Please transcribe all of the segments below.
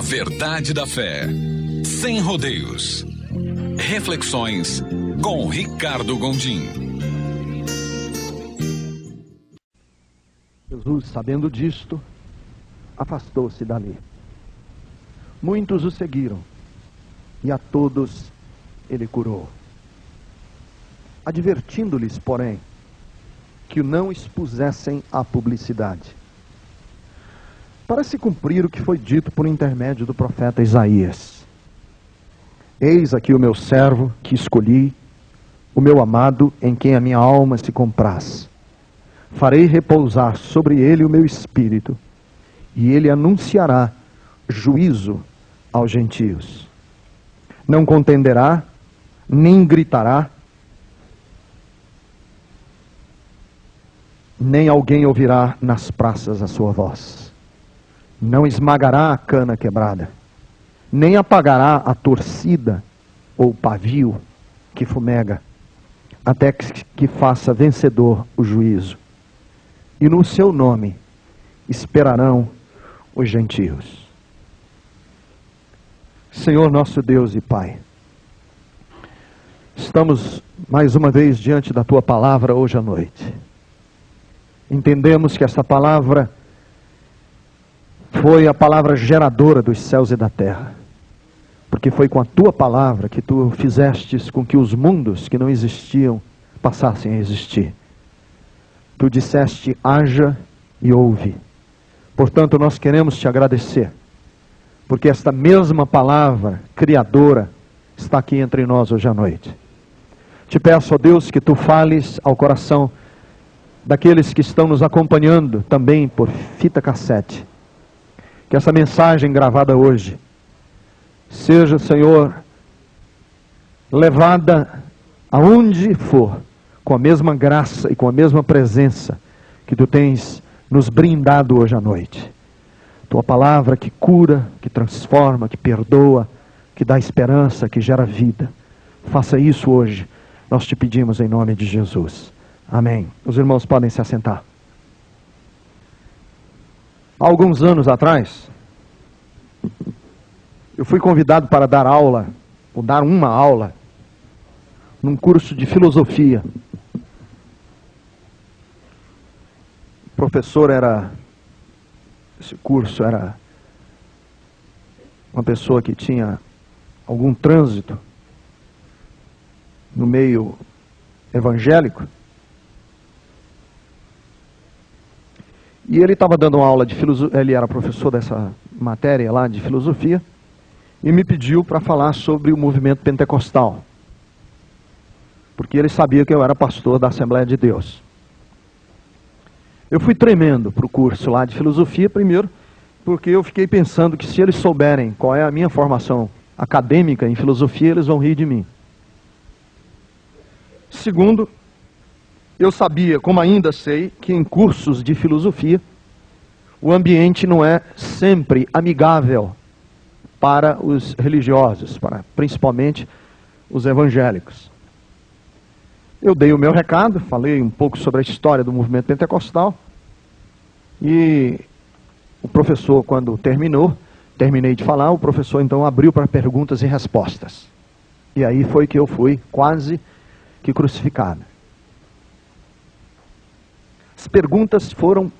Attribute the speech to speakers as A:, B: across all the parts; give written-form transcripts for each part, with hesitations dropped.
A: A verdade da fé, sem rodeios. Reflexões com Ricardo Gondim.
B: Jesus, sabendo disto, afastou-se dali. Muitos o seguiram, e a todos ele curou, advertindo-lhes, porém, que o não expusessem à publicidade, para se cumprir o que foi dito por intermédio do profeta Isaías: eis aqui o meu servo que escolhi, o meu amado, em quem a minha alma se compraz. Farei repousar sobre ele o meu espírito, e ele anunciará juízo aos gentios. Não contenderá, nem gritará, nem alguém ouvirá nas praças a sua voz. Não esmagará a cana quebrada, nem apagará a torcida ou pavio que fumega, até que faça vencedor o juízo. E no seu nome esperarão os gentios. Senhor nosso Deus e Pai, estamos mais uma vez diante da Tua palavra hoje à noite. Entendemos que essa palavra foi a palavra geradora dos céus e da terra, porque foi com a Tua palavra que Tu fizestes com que os mundos que não existiam passassem a existir. Tu disseste: haja e ouve. Portanto, nós queremos Te agradecer, porque esta mesma palavra criadora está aqui entre nós hoje à noite. Te peço, ó Deus, que Tu fales ao coração daqueles que estão nos acompanhando também por fita cassete. Que essa mensagem gravada hoje seja, Senhor, levada aonde for, com a mesma graça e com a mesma presença que Tu tens nos brindado hoje à noite. Tua palavra que cura, que transforma, que perdoa, que dá esperança, que gera vida. Faça isso hoje, nós Te pedimos em nome de Jesus. Amém. Os irmãos podem se assentar. Há alguns anos atrás, eu fui convidado para dar aula, ou dar uma aula, num curso de filosofia. O professor esse curso era uma pessoa que tinha algum trânsito no meio evangélico. E ele estava dando uma aula de filosofia, ele era professor dessa matéria lá de filosofia, e me pediu para falar sobre o movimento pentecostal, porque ele sabia que eu era pastor da Assembleia de Deus. Eu fui tremendo para o curso lá de filosofia, primeiro, porque eu fiquei pensando que se eles souberem qual é a minha formação acadêmica em filosofia, eles vão rir de mim. Segundo, eu sabia, como ainda sei, que em cursos de filosofia, o ambiente não é sempre amigável para os religiosos, para principalmente os evangélicos. Eu dei o meu recado, falei um pouco sobre a história do movimento pentecostal, e o professor, quando terminei de falar, o professor então abriu para perguntas e respostas. E aí foi que eu fui quase que crucificado. As perguntas foram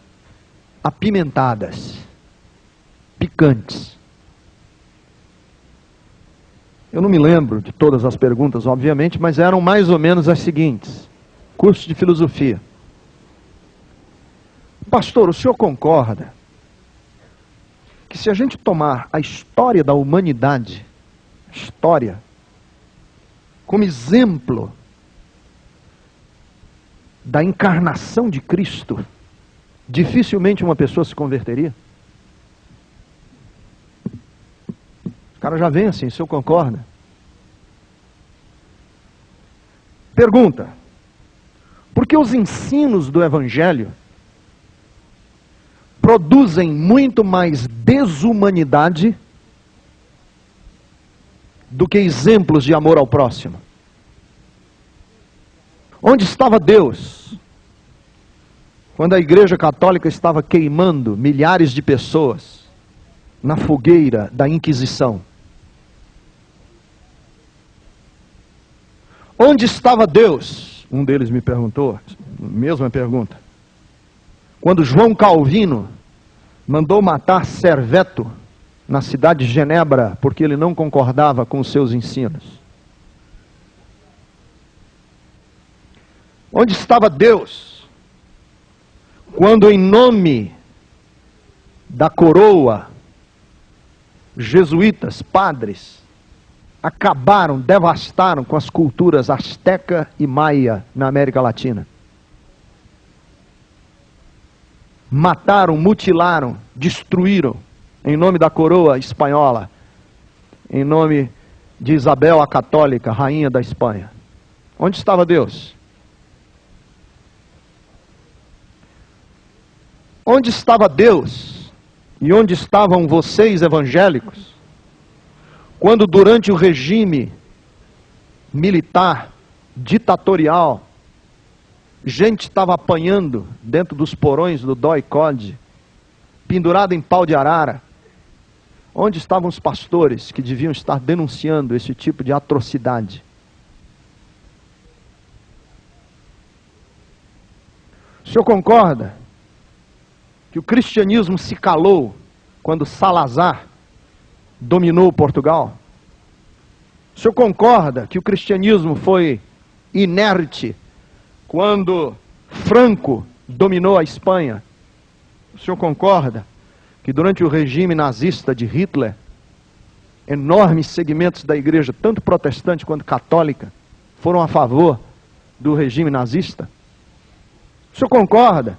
B: apimentadas, picantes. Eu não me lembro de todas as perguntas, obviamente, mas eram mais ou menos as seguintes. Curso de filosofia. Pastor, o senhor concorda que se a gente tomar a história da humanidade, como exemplo da encarnação de Cristo, dificilmente uma pessoa se converteria? O cara já vem assim, o senhor concorda? Pergunta: por que os ensinos do Evangelho produzem muito mais desumanidade do que exemplos de amor ao próximo? Onde estava Deus quando a Igreja Católica estava queimando milhares de pessoas na fogueira da Inquisição? Onde estava Deus? Um deles me perguntou, mesma pergunta. Quando João Calvino mandou matar Serveto na cidade de Genebra, porque ele não concordava com os seus ensinos. Onde estava Deus quando, em nome da coroa, jesuítas, padres, acabaram, devastaram com as culturas asteca e maia na América Latina? Mataram, mutilaram, destruíram, em nome da coroa espanhola, em nome de Isabel a Católica, rainha da Espanha. Onde estava Deus? Onde estava Deus e onde estavam vocês evangélicos quando, durante o regime militar, ditatorial, gente estava apanhando dentro dos porões do DOI-CODE, pendurada em pau de arara? Onde estavam os pastores que deviam estar denunciando esse tipo de atrocidade? O senhor concorda que o cristianismo se calou quando Salazar dominou Portugal? O senhor concorda que o cristianismo foi inerte quando Franco dominou a Espanha? O senhor concorda que durante o regime nazista de Hitler, enormes segmentos da igreja, tanto protestante quanto católica, foram a favor do regime nazista? O senhor concorda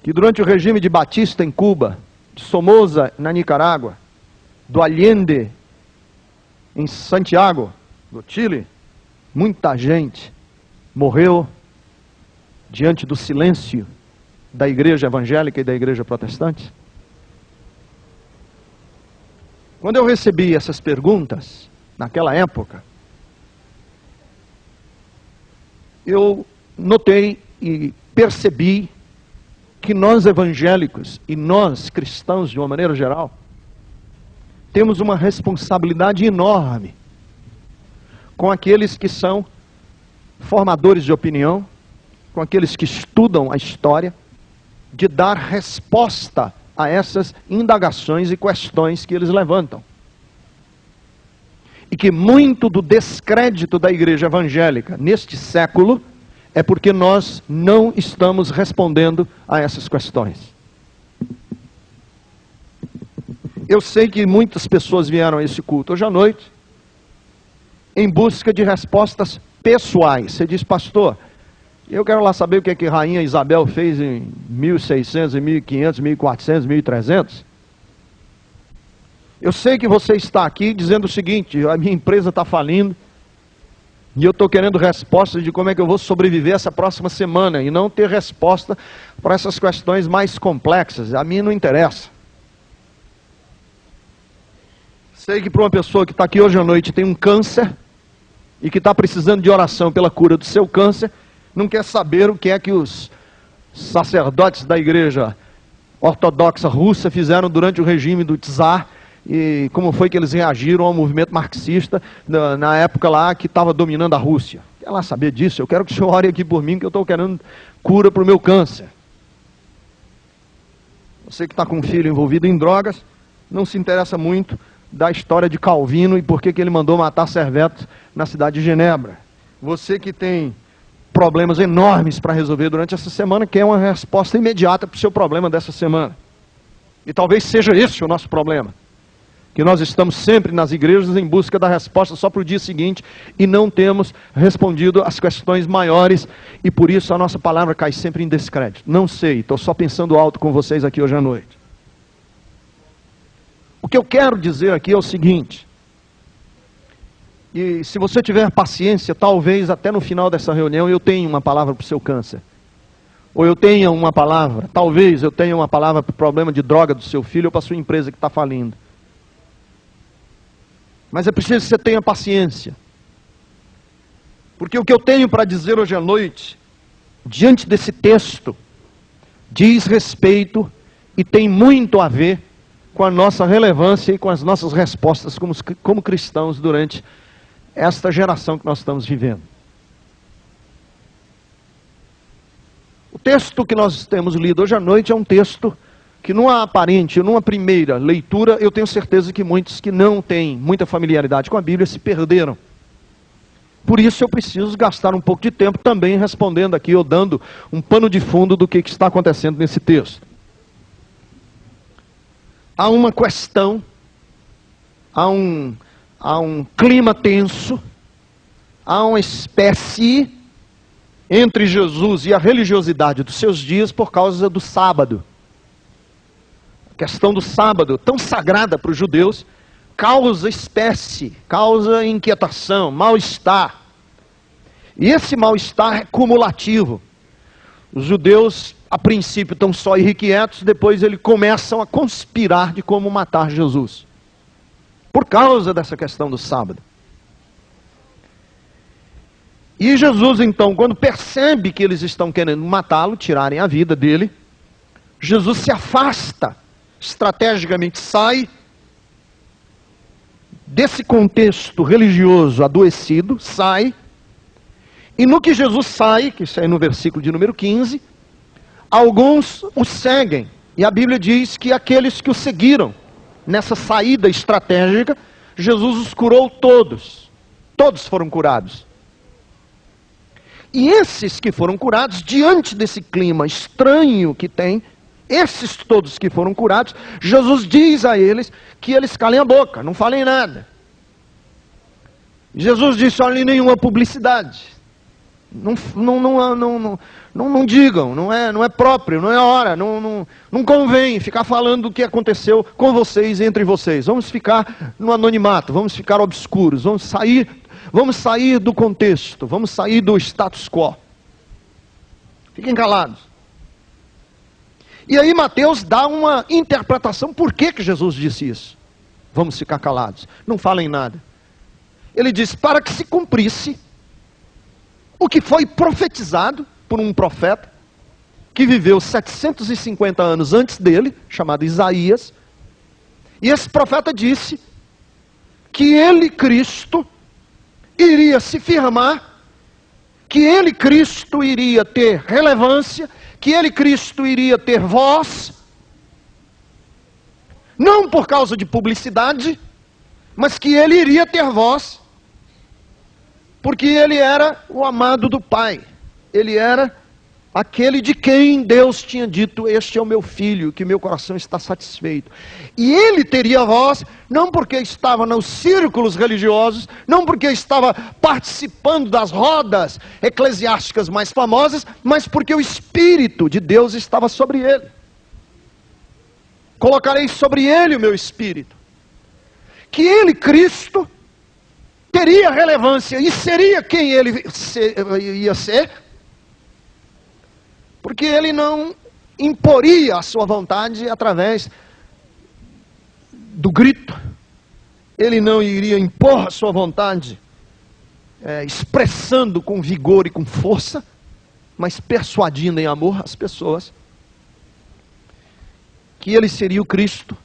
B: que durante o regime de Batista em Cuba, de Somoza na Nicarágua, do Allende em Santiago, do Chile, muita gente morreu diante do silêncio da igreja evangélica e da igreja protestante? Quando eu recebi essas perguntas, naquela época, eu notei e percebi que nós evangélicos e nós cristãos, de uma maneira geral, temos uma responsabilidade enorme com aqueles que são formadores de opinião, com aqueles que estudam a história, de dar resposta a essas indagações e questões que eles levantam. E que muito do descrédito da igreja evangélica neste século é porque nós não estamos respondendo a essas questões. Eu sei que muitas pessoas vieram a esse culto hoje à noite em busca de respostas pessoais. Você diz, pastor, eu quero lá saber o que é que a rainha Isabel fez em 1600, 1500, 1400, 1300. Eu sei que você está aqui dizendo o seguinte, a minha empresa está falindo, e eu estou querendo respostas de como é que eu vou sobreviver essa próxima semana, e não ter resposta para essas questões mais complexas. A mim não interessa. Sei que para uma pessoa que está aqui hoje à noite tem um câncer, e que está precisando de oração pela cura do seu câncer, não quer saber o que é que os sacerdotes da igreja ortodoxa russa fizeram durante o regime do czar, e como foi que eles reagiram ao movimento marxista na época lá que estava dominando a Rússia. Quer lá saber disso? Eu quero que o senhor ore aqui por mim, que eu estou querendo cura para o meu câncer. Você que está com um filho envolvido em drogas, não se interessa muito da história de Calvino e por que ele mandou matar Serveto na cidade de Genebra. Você que tem problemas enormes para resolver durante essa semana, quer uma resposta imediata para o seu problema dessa semana. E talvez seja esse o nosso problema. Que nós estamos sempre nas igrejas em busca da resposta só para o dia seguinte e não temos respondido às questões maiores e por isso a nossa palavra cai sempre em descrédito. Não sei, estou só pensando alto com vocês aqui hoje à noite. O que eu quero dizer aqui é o seguinte, e se você tiver paciência, talvez até no final dessa reunião eu tenha uma palavra para o seu câncer. Ou eu tenha uma palavra, talvez eu tenha uma palavra para o problema de droga do seu filho ou para a sua empresa que está falindo. Mas é preciso que você tenha paciência. Porque o que eu tenho para dizer hoje à noite, diante desse texto, diz respeito e tem muito a ver com a nossa relevância e com as nossas respostas como cristãos durante esta geração que nós estamos vivendo. O texto que nós temos lido hoje à noite é um texto que numa primeira leitura, eu tenho certeza que muitos que não têm muita familiaridade com a Bíblia se perderam. Por isso eu preciso gastar um pouco de tempo também respondendo aqui, ou dando um pano de fundo do que está acontecendo nesse texto. Há uma questão, há um clima tenso, há uma espécie entre Jesus e a religiosidade dos seus dias por causa do sábado. A questão do sábado, tão sagrada para os judeus, causa espécie, causa inquietação, mal-estar. E esse mal-estar é cumulativo. Os judeus, a princípio, estão só irrequietos, depois eles começam a conspirar de como matar Jesus. Por causa dessa questão do sábado. E Jesus, então, quando percebe que eles estão querendo matá-lo, tirarem a vida dele, Jesus se afasta, estrategicamente sai desse contexto religioso adoecido, sai, e no que Jesus sai, que isso é no versículo de número 15, alguns o seguem, e a Bíblia diz que aqueles que o seguiram, nessa saída estratégica, Jesus os curou todos foram curados. E esses que foram curados, diante desse clima estranho que tem, esses todos que foram curados, Jesus diz a eles que eles calem a boca, não falem nada. Jesus disse: olha, nenhuma publicidade. Não digam, não é próprio, não é hora, não convém ficar falando do que aconteceu com vocês, entre vocês. Vamos ficar no anonimato, vamos ficar obscuros, vamos sair do contexto, vamos sair do status quo. Fiquem calados. E aí Mateus dá uma interpretação, por que Jesus disse isso? Vamos ficar calados, não falem nada. Ele diz, para que se cumprisse o que foi profetizado por um profeta, que viveu 750 anos antes dele, chamado Isaías. E esse profeta disse que ele, Cristo, iria se firmar, que ele, Cristo, iria ter relevância, que ele, Cristo, iria ter voz, não por causa de publicidade, mas que ele iria ter voz, porque ele era o amado do Pai, ele era aquele de quem Deus tinha dito, este é o meu filho, que meu coração está satisfeito. E ele teria voz, não porque estava nos círculos religiosos, não porque estava participando das rodas eclesiásticas mais famosas, mas porque o Espírito de Deus estava sobre ele. Colocarei sobre ele o meu Espírito. Que ele, Cristo, teria relevância e seria quem ele ia ser, porque ele não imporia a sua vontade através do grito, ele não iria impor a sua vontade expressando com vigor e com força, mas persuadindo em amor as pessoas, que ele seria o Cristo,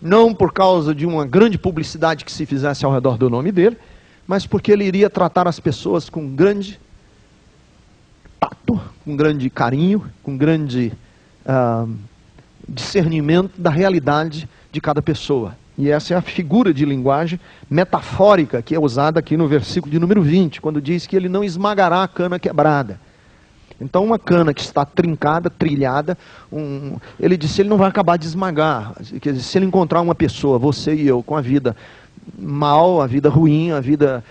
B: não por causa de uma grande publicidade que se fizesse ao redor do nome dele, mas porque ele iria tratar as pessoas com grande tato, com grande carinho, com grande discernimento da realidade de cada pessoa. E essa é a figura de linguagem metafórica que é usada aqui no versículo de número 20, quando diz que ele não esmagará a cana quebrada. Então uma cana que está trincada, trilhada, ele disse, ele não vai acabar de esmagar. Quer dizer, se ele encontrar uma pessoa, você e eu, com a vida mal, a vida ruim, a vida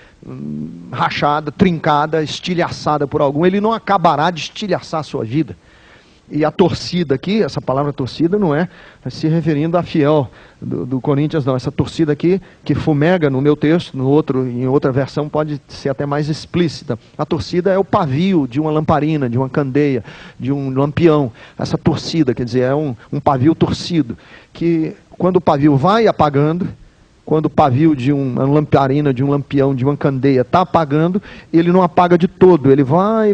B: rachada, trincada, estilhaçada por algum, ele não acabará de estilhaçar a sua vida. E a torcida aqui, essa palavra torcida não é se referindo a fiel do Corinthians, não. Essa torcida aqui, que fumega no meu texto, em outra versão pode ser até mais explícita. A torcida é o pavio de uma lamparina, de uma candeia, de um lampião. Essa torcida, quer dizer, é um pavio torcido, que quando o pavio vai apagando, Quando o pavio de uma lamparina, de um lampião, de uma candeia está apagando, ele não apaga de todo, ele vai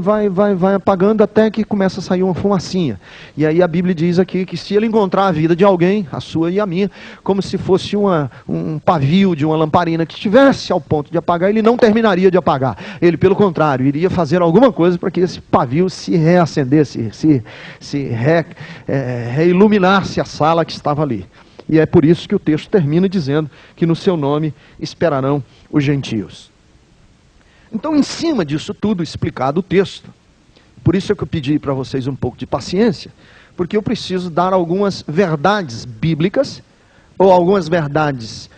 B: apagando até que começa a sair uma fumacinha. E aí a Bíblia diz aqui que se ele encontrar a vida de alguém, a sua e a minha, como se fosse um pavio de uma lamparina que estivesse ao ponto de apagar, ele não terminaria de apagar. Ele, pelo contrário, iria fazer alguma coisa para que esse pavio se reacendesse, reiluminasse a sala que estava ali. E é por isso que o texto termina dizendo que no seu nome esperarão os gentios. Então, em cima disso tudo, explicado o texto, por isso é que eu pedi para vocês um pouco de paciência, porque eu preciso dar algumas verdades bíblicas, ou algumas verdades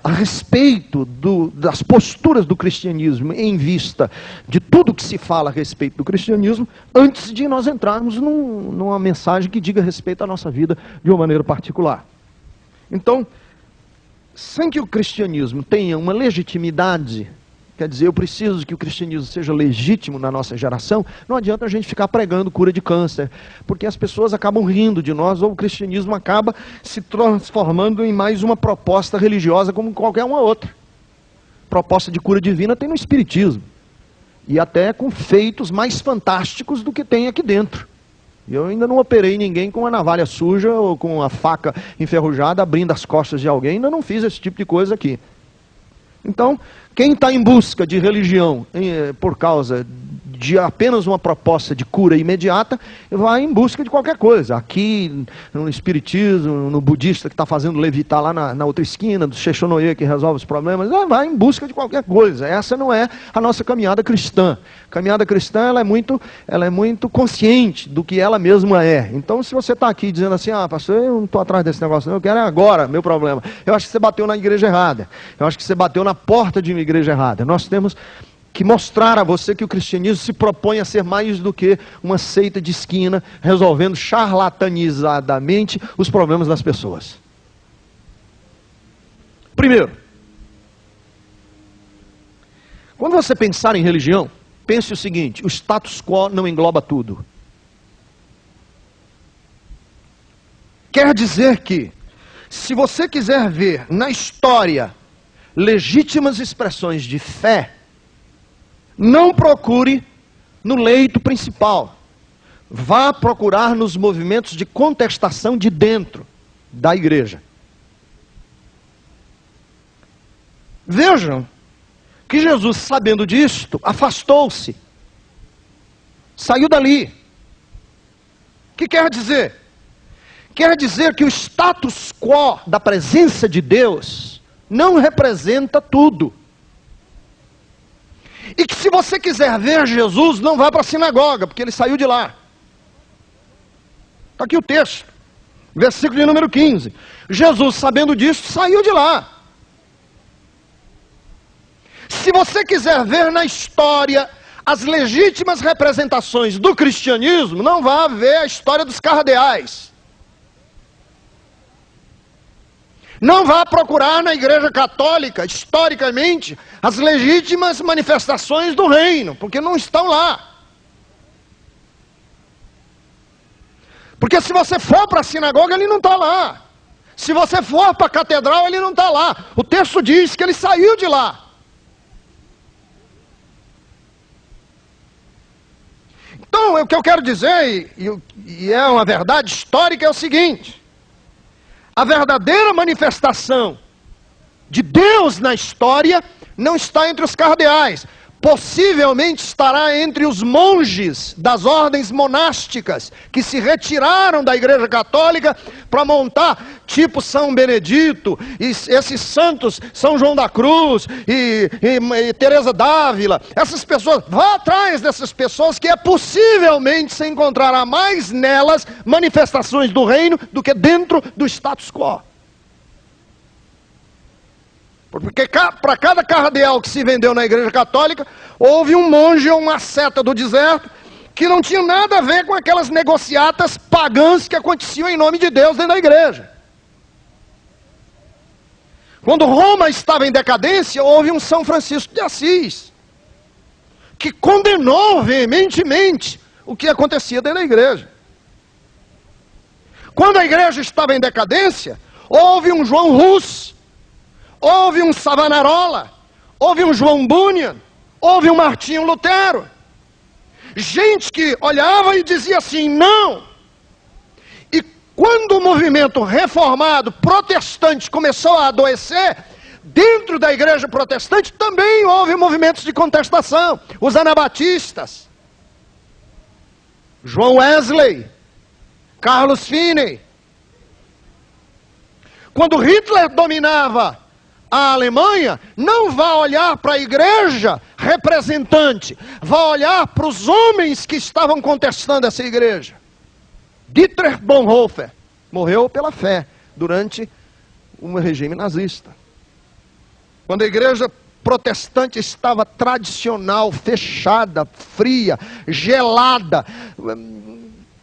B: a respeito das posturas do cristianismo, em vista de tudo que se fala a respeito do cristianismo, antes de nós entrarmos numa mensagem que diga respeito à nossa vida de uma maneira particular. Então, sem que o cristianismo tenha uma legitimidade, quer dizer, eu preciso que o cristianismo seja legítimo na nossa geração, não adianta a gente ficar pregando cura de câncer, porque as pessoas acabam rindo de nós, ou o cristianismo acaba se transformando em mais uma proposta religiosa como qualquer uma outra. Proposta de cura divina tem no espiritismo, e até com feitos mais fantásticos do que tem aqui dentro. Eu ainda não operei ninguém com uma navalha suja ou com uma faca enferrujada abrindo as costas de alguém, ainda não fiz esse tipo de coisa aqui. Então, quem está em busca de religião por causa de apenas uma proposta de cura imediata, vai em busca de qualquer coisa. Aqui, no espiritismo, no budista que está fazendo levitar lá na outra esquina, do Sheshonoye que resolve os problemas, vai em busca de qualquer coisa. Essa não é a nossa caminhada cristã. A caminhada cristã ela é muito consciente do que ela mesma é. Então, se você está aqui dizendo assim, pastor, eu não estou atrás desse negócio não, eu quero agora, meu problema. Eu acho que você bateu na igreja errada. Eu acho que você bateu na porta de uma igreja errada. Nós temos que mostrar a você que o cristianismo se propõe a ser mais do que uma seita de esquina, resolvendo charlatanizadamente os problemas das pessoas. Primeiro, quando você pensar em religião, pense o seguinte: o status quo não engloba tudo. Quer dizer que, se você quiser ver na história legítimas expressões de fé, não procure no leito principal. Vá procurar nos movimentos de contestação de dentro da igreja. Vejam que Jesus, sabendo disto, afastou-se. Saiu dali. O que quer dizer? Quer dizer que o status quo da presença de Deus não representa tudo. E que se você quiser ver Jesus, não vá para a sinagoga, porque ele saiu de lá. Está aqui o texto, versículo de número 15. Jesus, sabendo disso, saiu de lá. Se você quiser ver na história as legítimas representações do cristianismo, não vá ver a história dos cardeais. Não vá procurar na igreja católica, historicamente, as legítimas manifestações do reino, porque não estão lá. Porque se você for para a sinagoga, ele não está lá. Se você for para a catedral, ele não está lá. O texto diz que ele saiu de lá. Então, o que eu quero dizer, e é uma verdade histórica, é o seguinte: a verdadeira manifestação de Deus na história não está entre os cardeais. Possivelmente estará entre os monges das ordens monásticas, que se retiraram da igreja católica para montar, tipo São Benedito, e esses santos, São João da Cruz, e Teresa d'Ávila. Essas pessoas, vá atrás dessas pessoas, que é possivelmente se encontrará mais nelas manifestações do reino do que dentro do status quo. Porque para cada cardeal que se vendeu na igreja católica, houve um monge ou uma seta do deserto que não tinha nada a ver com aquelas negociatas pagãs que aconteciam em nome de Deus dentro da igreja. Quando Roma estava em decadência, houve um São Francisco de Assis, que condenou veementemente o que acontecia dentro da igreja. Quando a igreja estava em decadência, houve um João Hus,
C: houve um Savonarola, houve um João Bunyan, houve um Martinho Lutero. Gente que olhava e dizia assim, não. E quando o movimento reformado, protestante, começou a adoecer, dentro da igreja protestante também houve movimentos de contestação. Os anabatistas, João Wesley, Carlos Finney. Quando Hitler dominava a Alemanha, não vá olhar para a igreja representante, vá olhar para os homens que estavam contestando essa igreja. Dietrich Bonhoeffer morreu pela fé durante o regime nazista. Quando a igreja protestante estava tradicional, fechada, fria, gelada,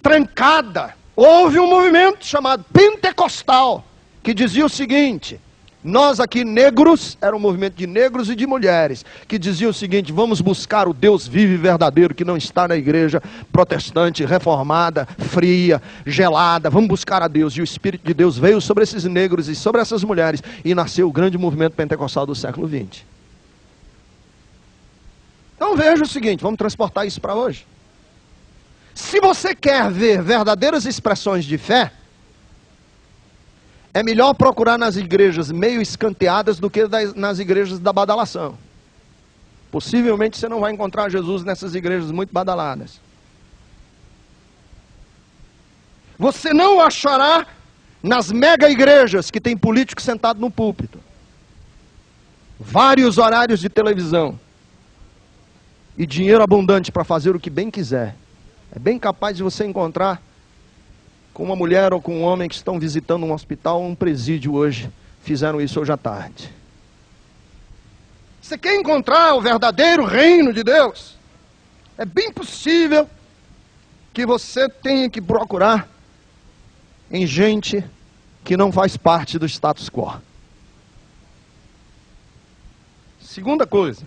C: trancada, houve um movimento chamado pentecostal, que dizia o seguinte, nós aqui negros, era um movimento de negros e de mulheres, que dizia o seguinte, vamos buscar o Deus vivo e verdadeiro que não está na igreja protestante, reformada, fria, gelada, vamos buscar a Deus. E o Espírito de Deus veio sobre esses negros e sobre essas mulheres, e nasceu o grande movimento pentecostal do século XX. Então veja o seguinte, vamos transportar isso para hoje. Se você quer ver verdadeiras expressões de fé, é melhor procurar nas igrejas meio escanteadas do que nas igrejas da badalação. Possivelmente você não vai encontrar Jesus nessas igrejas muito badaladas. Você não achará nas mega igrejas que tem político sentado no púlpito. Vários horários de televisão. E dinheiro abundante para fazer o que bem quiser. É bem capaz de você encontrar com uma mulher ou com um homem que estão visitando um hospital ou um presídio hoje. Fizeram isso hoje à tarde. Você quer encontrar o verdadeiro reino de Deus? É bem possível que você tenha que procurar em gente que não faz parte do status quo. Segunda coisa.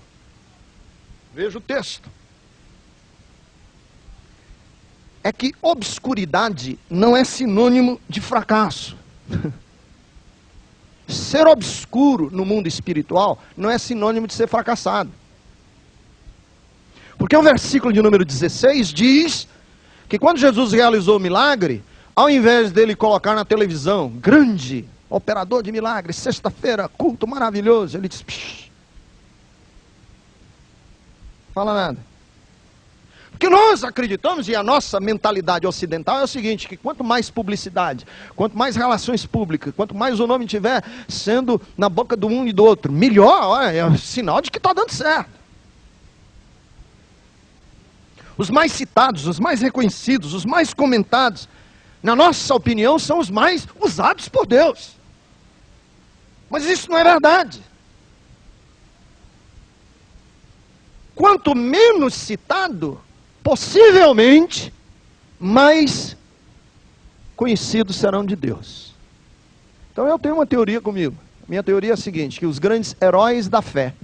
C: Veja o texto. É que obscuridade não é sinônimo de fracasso. Ser obscuro no mundo espiritual não é sinônimo de ser fracassado. Porque o versículo de número 16 diz que quando Jesus realizou o milagre, ao invés dele colocar na televisão, grande operador de milagres, sexta-feira, culto maravilhoso, ele disse, psh, fala nada. Porque nós acreditamos, e a nossa mentalidade ocidental é o seguinte, que quanto mais publicidade, quanto mais relações públicas, quanto mais o nome tiver sendo na boca do um e do outro, melhor, é sinal de que está dando certo. Os mais citados, os mais reconhecidos, os mais comentados, na nossa opinião, são os mais usados por Deus. Mas isso não é verdade. Quanto menos citado, possivelmente, mais conhecidos serão de Deus. Então eu tenho uma teoria comigo. Minha teoria é a seguinte, que os grandes heróis da fé,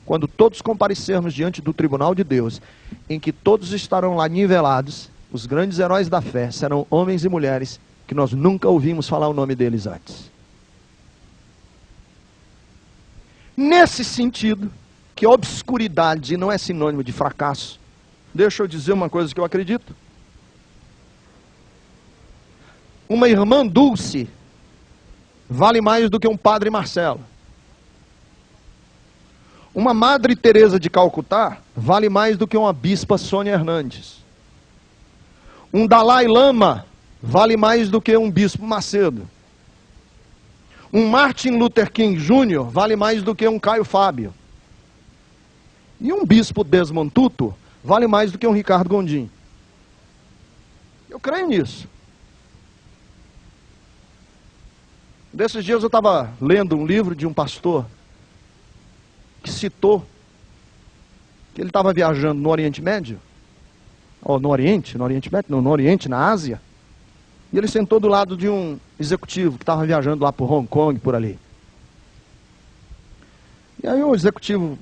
C: quando todos comparecermos diante do tribunal de Deus, em que todos estarão lá nivelados, os grandes heróis da fé serão homens e mulheres que nós nunca ouvimos falar o nome deles antes. Nesse sentido, que obscuridade não é sinônimo de fracasso, deixa eu dizer uma coisa que eu acredito. Uma irmã Dulce vale mais do que um padre Marcelo. Uma Madre Teresa de Calcutá vale mais do que uma bispa Sônia Hernandes. Um Dalai Lama vale mais do que um bispo Macedo. Um Martin Luther King Jr. vale mais do que um Caio Fábio. E um bispo Desmond Tutu vale mais do que um Ricardo Gondim. Eu creio nisso. Desses dias eu estava lendo um livro de um pastor que citou que ele estava viajando no Oriente Médio, ou no Oriente Médio, não, no Oriente, na Ásia, e ele sentou do lado de um executivo que estava viajando lá por Hong Kong, por ali. E aí o executivo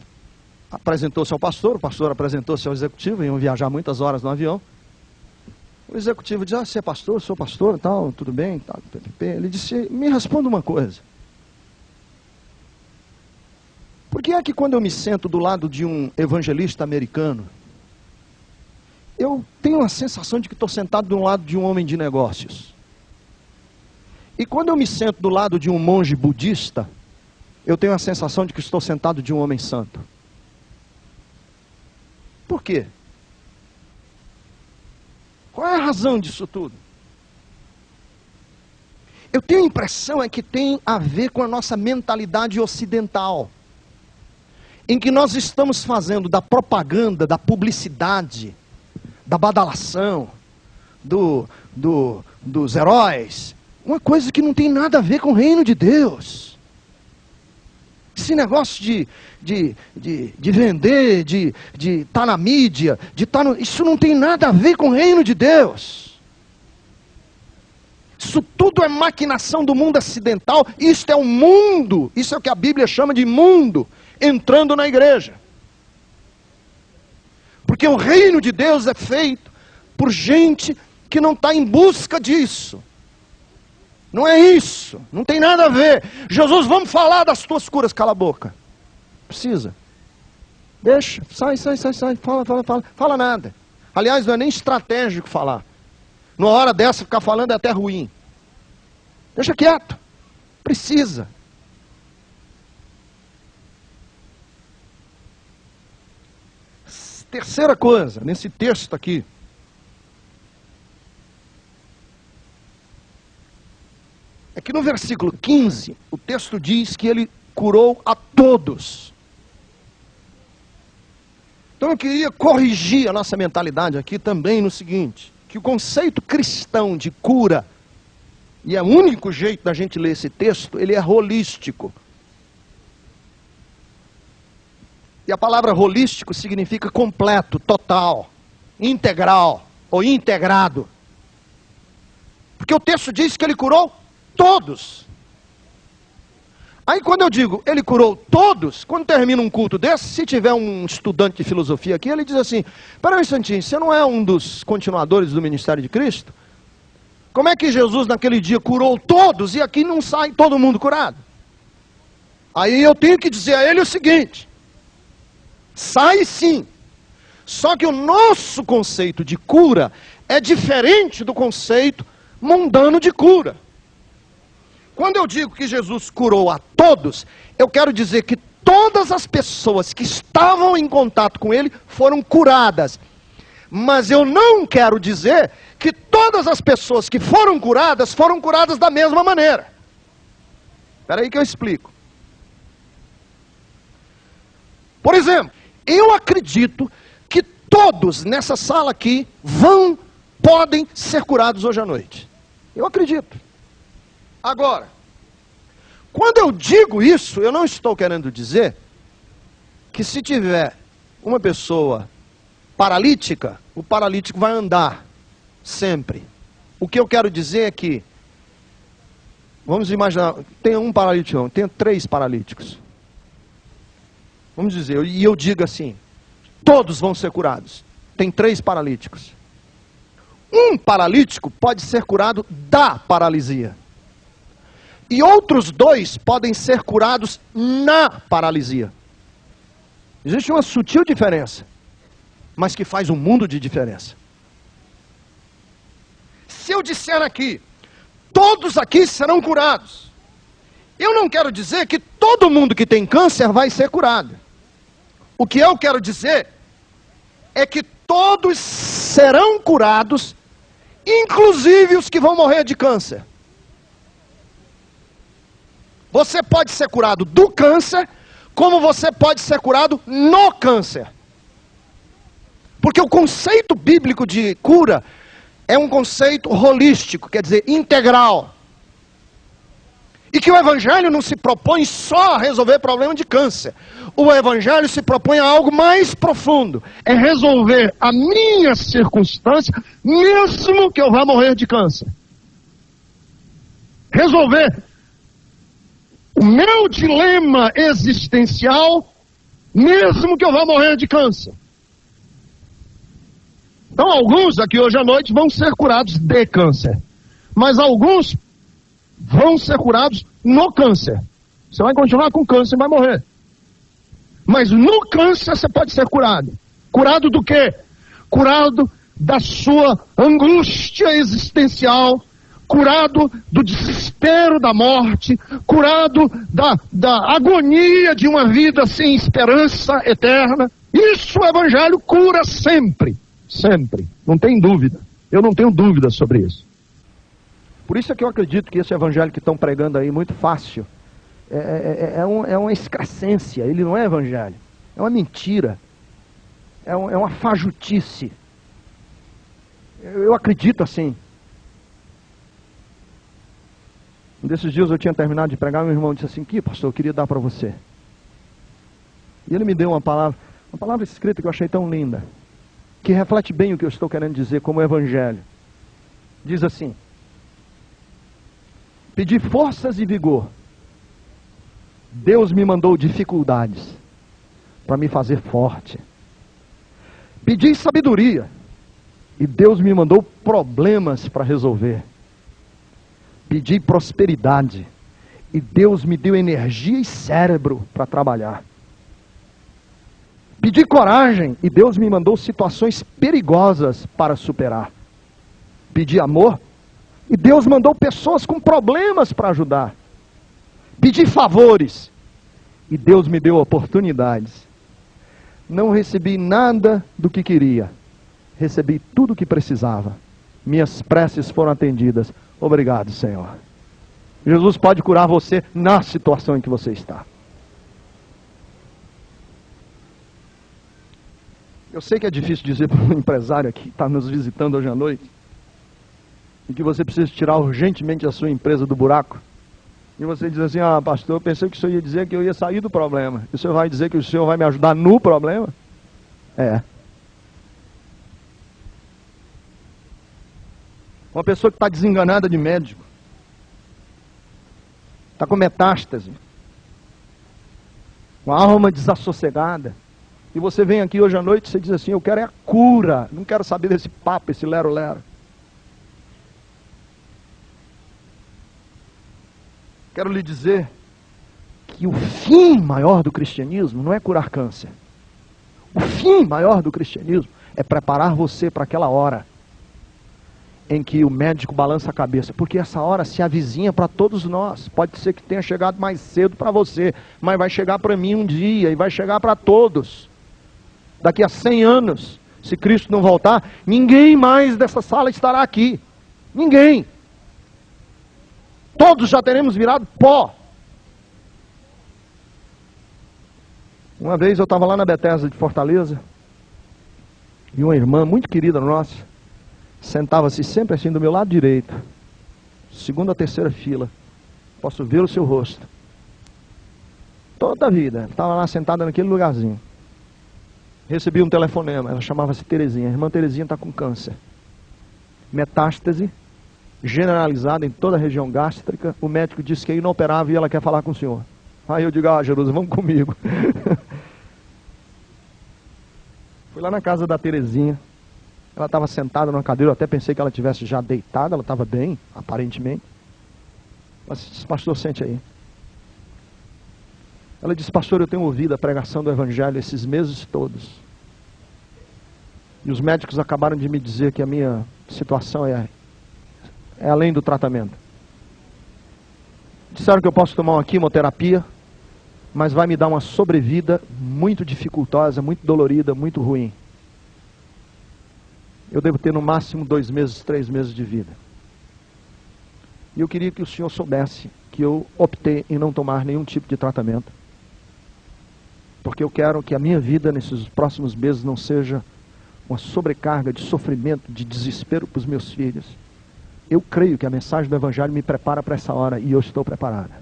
C: apresentou-se ao pastor, o pastor apresentou-se ao executivo, iam viajar muitas horas no avião. O executivo disse, você é pastor, sou pastor, tal, tudo bem, tal, ele disse, me responda uma coisa. que é que quando eu me sento do lado de um evangelista americano, eu tenho a sensação de que estou sentado do lado de um homem de negócios? E quando eu me sento do lado de um monge budista, eu tenho a sensação de que estou sentado de um homem santo. Por quê? Qual é a razão disso tudo? Eu tenho a impressão é que tem a ver com a nossa mentalidade ocidental, em que nós estamos fazendo da propaganda, da publicidade, da badalação, dos heróis, uma coisa que não tem nada a ver com o reino de Deus. Esse negócio de vender, de estar na mídia, isso não tem nada a ver com o reino de Deus. Isso tudo é maquinação do mundo ocidental. Isto é o mundo, isso é o que a Bíblia chama de mundo, entrando na igreja. Porque o reino de Deus é feito por gente que não está em busca disso. Não é isso, não tem nada a ver. Jesus, vamos falar das tuas curas. Cala a boca. Precisa. Deixa, sai, fala nada. Aliás, não é nem estratégico falar. Numa hora dessa, ficar falando é até ruim. Deixa quieto. Precisa. Terceira coisa, nesse texto aqui. É que no versículo 15, o texto diz que ele curou a todos. Então eu queria corrigir a nossa mentalidade aqui também no seguinte, que o conceito cristão de cura, e é o único jeito da gente ler esse texto, ele é holístico. E a palavra holístico significa completo, total, integral ou integrado. Porque o texto diz que ele curou todos. Aí quando eu digo, ele curou todos, quando termina um culto desse, se tiver um estudante de filosofia aqui, ele diz assim, peraí um instantinho, você não é um dos continuadores do ministério de Cristo? Como é que Jesus naquele dia curou todos e aqui não sai todo mundo curado? Aí eu tenho que dizer a ele o seguinte, sai sim, só que o nosso conceito de cura é diferente do conceito mundano de cura. Quando eu digo que Jesus curou a todos, eu quero dizer que todas as pessoas que estavam em contato com ele foram curadas. Mas eu não quero dizer que todas as pessoas que foram curadas da mesma maneira. Espera aí que eu explico. Por exemplo, eu acredito que todos nessa sala aqui podem ser curados hoje à noite. Eu acredito. Agora, quando eu digo isso, eu não estou querendo dizer que se tiver uma pessoa paralítica, o paralítico vai andar sempre. O que eu quero dizer é que, vamos imaginar, tem um paralítico, tem 3 paralíticos. Vamos dizer, e eu digo assim, todos vão ser curados. Tem 3 paralíticos. Um paralítico pode ser curado da paralisia. E outros 2 podem ser curados na paralisia. Existe uma sutil diferença, mas que faz um mundo de diferença. Se eu disser aqui, todos aqui serão curados, eu não quero dizer que todo mundo que tem câncer vai ser curado. O que eu quero dizer é que todos serão curados, inclusive os que vão morrer de câncer. Você pode ser curado do câncer, como você pode ser curado no câncer. Porque o conceito bíblico de cura é um conceito holístico, quer dizer, integral. E que o Evangelho não se propõe só a resolver problema de câncer. O Evangelho se propõe a algo mais profundo. É resolver a minha circunstância, mesmo que eu vá morrer de câncer. Resolver o meu dilema existencial, mesmo que eu vá morrer de câncer. Então alguns aqui hoje à noite vão ser curados de câncer. Mas alguns vão ser curados no câncer. Você vai continuar com câncer e vai morrer. Mas no câncer você pode ser curado. Curado do quê? Curado da sua angústia existencial, curado do desespero da morte, curado da agonia de uma vida sem esperança eterna. Isso o Evangelho cura sempre, sempre, não tem dúvida. Eu não tenho dúvida sobre isso. Por isso é que eu acredito que esse Evangelho que estão pregando aí, muito fácil, é uma excrescência, ele não é Evangelho, é uma mentira, é uma fajutice. Eu acredito assim. Um desses dias eu tinha terminado de pregar, meu irmão disse assim: "Que pastor, eu queria dar para você." E ele me deu uma palavra escrita que eu achei tão linda, que reflete bem o que eu estou querendo dizer como Evangelho. Diz assim: "Pedi forças e vigor. Deus me mandou dificuldades para me fazer forte. Pedi sabedoria e Deus me mandou problemas para resolver. Pedi prosperidade e Deus me deu energia e cérebro para trabalhar. Pedi coragem e Deus me mandou situações perigosas para superar. Pedi amor e Deus mandou pessoas com problemas para ajudar. Pedi favores e Deus me deu oportunidades. Não recebi nada do que queria. Recebi tudo o que precisava. Minhas preces foram atendidas. Obrigado, Senhor." Jesus pode curar você na situação em que você está. Eu sei que é difícil dizer para um empresário que está nos visitando hoje à noite, e que você precisa tirar urgentemente a sua empresa do buraco. E você diz assim: "Ah, pastor, eu pensei que o senhor ia dizer que eu ia sair do problema. E o senhor vai dizer que o senhor vai me ajudar no problema?" É. Uma pessoa que está desenganada de médico, está com metástase, com a alma desassossegada, e você vem aqui hoje à noite e você diz assim: "Eu quero é a cura, não quero saber desse papo, esse lero-lero." Quero lhe dizer que o fim maior do cristianismo não é curar câncer. O fim maior do cristianismo é preparar você para aquela hora em que o médico balança a cabeça, porque essa hora se avizinha para todos nós. Pode ser que tenha chegado mais cedo para você, mas vai chegar para mim um dia, e vai chegar para todos. Daqui a 100 anos, se Cristo não voltar, ninguém mais dessa sala estará aqui. Ninguém. Todos já teremos virado pó. Uma vez eu estava lá na Bethesda de Fortaleza, e uma irmã muito querida nossa sentava-se sempre assim do meu lado direito, segunda ou terceira fila. Posso ver o seu rosto. Toda a vida, estava lá sentada naquele lugarzinho. Recebi um telefonema, ela chamava-se Terezinha. A irmã Terezinha está com câncer. Metástase generalizada em toda a região gástrica. O médico disse que é inoperável e ela quer falar com o senhor. Aí eu digo: "Ah, Jesus, vamos comigo." Fui lá na casa da Terezinha. Ela estava sentada numa cadeira, eu até pensei que ela estivesse já deitada, ela estava bem, aparentemente. Ela disse: "Pastor, sente aí." Ela disse: "Pastor, eu tenho ouvido a pregação do Evangelho esses meses todos. E os médicos acabaram de me dizer que a minha situação é além do tratamento. Disseram que eu posso tomar uma quimioterapia, mas vai me dar uma sobrevida muito dificultosa, muito dolorida, muito ruim. Eu devo ter no máximo 2 meses, 3 meses de vida. E eu queria que o senhor soubesse que eu optei em não tomar nenhum tipo de tratamento, porque eu quero que a minha vida nesses próximos meses não seja uma sobrecarga de sofrimento, de desespero para os meus filhos. Eu creio que a mensagem do Evangelho me prepara para essa hora, e eu estou preparada.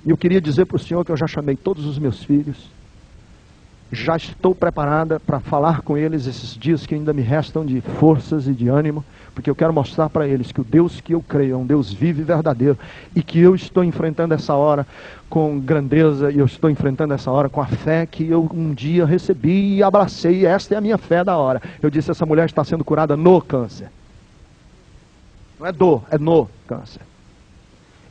C: E eu queria dizer para o senhor que eu já chamei todos os meus filhos, já estou preparada para falar com eles esses dias que ainda me restam de forças e de ânimo, porque eu quero mostrar para eles que o Deus que eu creio é um Deus vivo e verdadeiro, e que eu estou enfrentando essa hora com grandeza, e eu estou enfrentando essa hora com a fé que eu um dia recebi e abracei, e esta é a minha fé da hora. Eu disse: essa mulher está sendo curada no câncer. Não é é no câncer.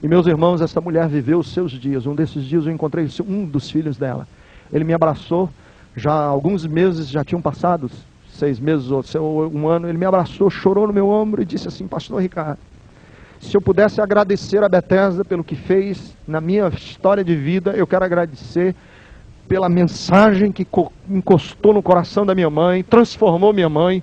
C: E meus irmãos, essa mulher viveu os seus dias. Um desses dias eu encontrei um dos filhos dela. ele me abraçou, já alguns meses já tinham passado, 6 meses ou 1 ano, ele me abraçou, chorou no meu ombro e disse assim: pastor Ricardo, se eu pudesse agradecer a Bethesda pelo que fez na minha história de vida, eu quero agradecer pela mensagem que encostou no coração da minha mãe, transformou minha mãe,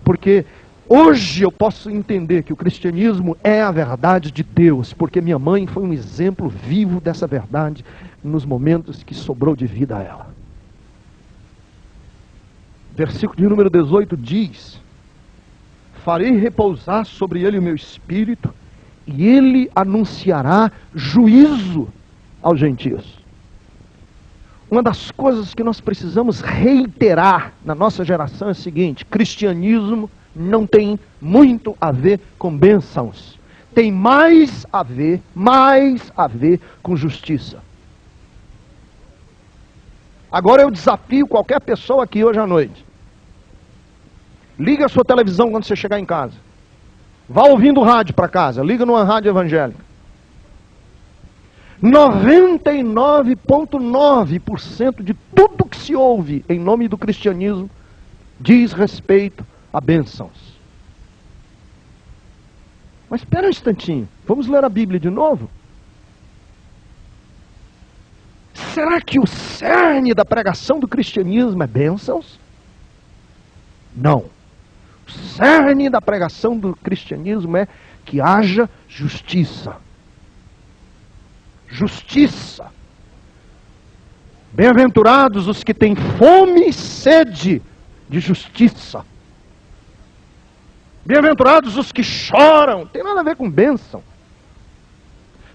C: porque hoje eu posso entender que o cristianismo é a verdade de Deus, porque minha mãe foi um exemplo vivo dessa verdade nos momentos que sobrou de vida a ela. Versículo de número 18 diz: farei repousar sobre ele o meu espírito, e ele anunciará juízo aos gentios. Uma das coisas que nós precisamos reiterar na nossa geração é o seguinte: cristianismo não tem muito a ver com bênçãos. Tem mais a ver com justiça. Agora eu desafio qualquer pessoa aqui hoje à noite. Liga a sua televisão quando você chegar em casa. Vá ouvindo rádio para casa. Liga numa rádio evangélica. 99,9% de tudo que se ouve em nome do cristianismo diz respeito a bênçãos. Mas espera um instantinho, vamos ler a Bíblia de novo? Será que o cerne da pregação do cristianismo é bênçãos? Não. O cerne da pregação do cristianismo é que haja justiça. Justiça. Bem-aventurados os que têm fome e sede de justiça. Bem-aventurados os que choram, tem nada a ver com bênção.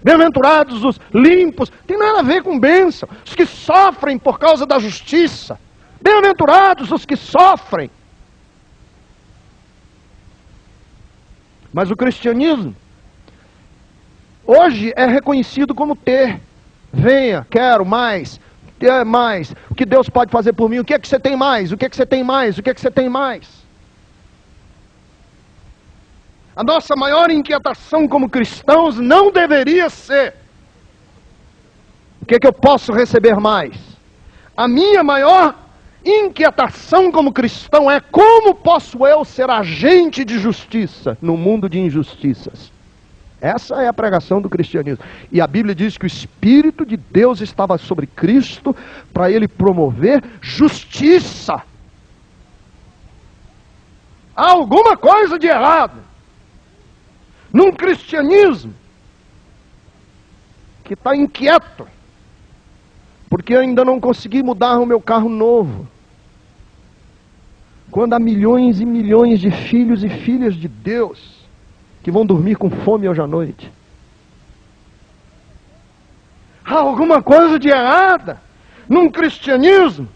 C: Bem-aventurados os limpos, tem nada a ver com bênção. Os que sofrem por causa da justiça. Bem-aventurados os que sofrem. Mas o cristianismo hoje é reconhecido como ter. Venha, quero mais, ter mais. O que Deus pode fazer por mim? O que é que você tem mais? O que é que você tem mais? O que é que você tem mais? A nossa maior inquietação como cristãos não deveria ser: o que é que eu posso receber mais? A minha maior inquietação como cristão é: como posso eu ser agente de justiça no mundo de injustiças? Essa é a pregação do cristianismo. E a Bíblia diz que o Espírito de Deus estava sobre Cristo para ele promover justiça. Há alguma coisa de errado num cristianismo que está inquieto porque ainda não consegui mudar o meu carro novo, quando há milhões e milhões de filhos e filhas de Deus que vão dormir com fome hoje à noite. Há alguma coisa de errada num cristianismo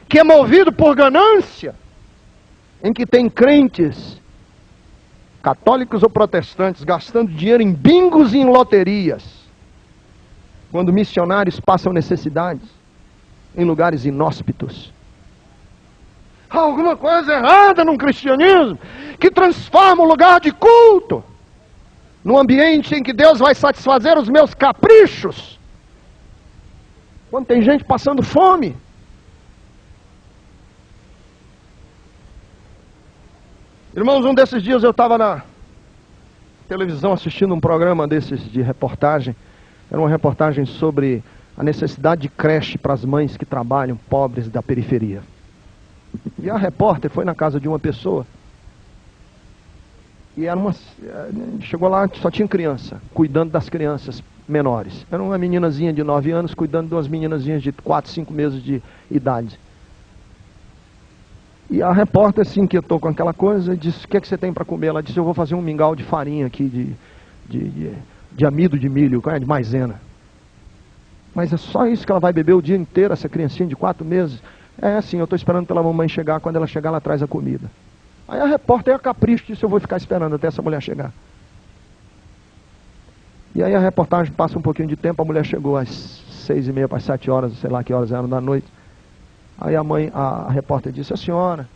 C: que é movido por ganância, em que tem crentes, católicos ou protestantes, gastando dinheiro em bingos e em loterias, quando missionários passam necessidades em lugares inóspitos. Há alguma coisa errada num cristianismo que transforma o lugar de culto num ambiente em que Deus vai satisfazer os meus caprichos, quando tem gente passando fome. Irmãos, um desses dias eu estava na televisão assistindo um programa desses de reportagem. Era uma reportagem sobre a necessidade de creche para as mães que trabalham, pobres da periferia. E a repórter foi na casa de uma pessoa. E era chegou lá, só tinha criança, cuidando das crianças menores. Era uma meninazinha de 9 anos, cuidando de umas meninazinhas de 4, 5 meses de idade. E a repórter se inquietou com aquela coisa e disse: o que é que você tem para comer? Ela disse: eu vou fazer um mingau de farinha aqui, de amido de milho, de maisena. Mas é só isso que ela vai beber o dia inteiro, essa criancinha de 4 meses? É assim, eu estou esperando pela mamãe chegar, quando ela chegar ela traz a comida. Aí a repórter, a capricho, disse: eu vou ficar esperando até essa mulher chegar. E aí a reportagem passa um pouquinho de tempo, a mulher chegou às 6h30 para as 7 horas, sei lá que horas eram da noite. Aí a repórter disse: a senhora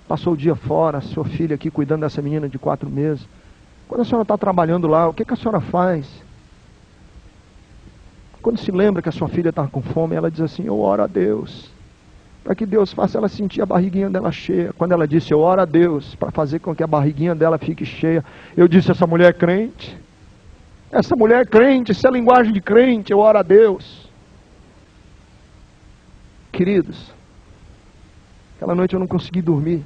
C: passou o dia fora, sua filha aqui cuidando dessa menina de 4 meses. Quando a senhora está trabalhando lá, o que a senhora faz? Quando se lembra que a sua filha está com fome, ela diz assim: eu oro a Deus para que Deus faça ela sentir a barriguinha dela cheia. Quando ela disse, eu oro a Deus para fazer com que a barriguinha dela fique cheia, eu disse, essa mulher é crente. Essa mulher é crente, isso é linguagem de crente, eu oro a Deus. Queridos, aquela noite eu não consegui dormir,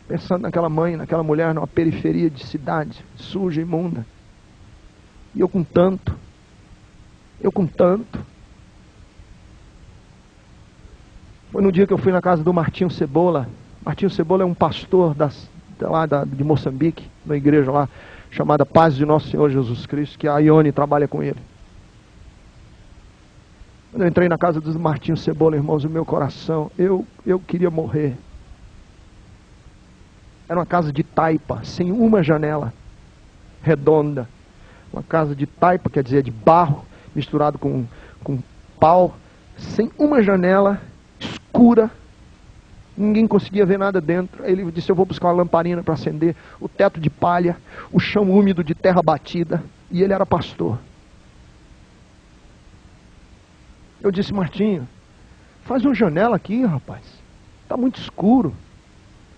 C: pensando naquela mãe, naquela mulher, numa periferia de cidade, suja, imunda. E eu com tanto. Foi no dia que eu fui na casa do Martinho Cebola. Martinho Cebola é um pastor de Moçambique, na igreja lá, chamada Paz de Nosso Senhor Jesus Cristo, que a Ione trabalha com ele. Quando eu entrei na casa do Martinho Cebola, irmãos, o meu coração, eu queria morrer. Era uma casa de taipa, sem uma janela, redonda. Uma casa de taipa, quer dizer, de barro, misturado com pau, sem uma janela, escura. Ninguém conseguia ver nada dentro. Aí ele disse, eu vou buscar uma lamparina para acender. O teto de palha, o chão úmido de terra batida. E ele era pastor. Eu disse, Martinho, faz uma janela aqui, rapaz. Está muito escuro.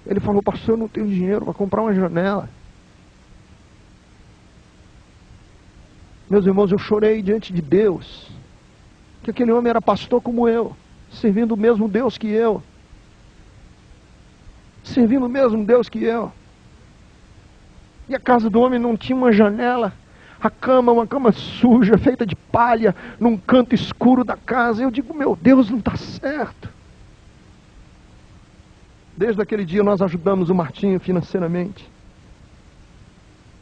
C: Ele falou, pastor, eu não tenho dinheiro para comprar uma janela. Meus irmãos, eu chorei diante de Deus. Que aquele homem era pastor como eu, servindo o mesmo Deus que eu. Servindo o mesmo Deus que eu. E a casa do homem não tinha uma janela. A cama, uma cama suja, feita de palha, num canto escuro da casa. Eu digo, meu Deus, não está certo. Desde aquele dia nós ajudamos o Martinho financeiramente.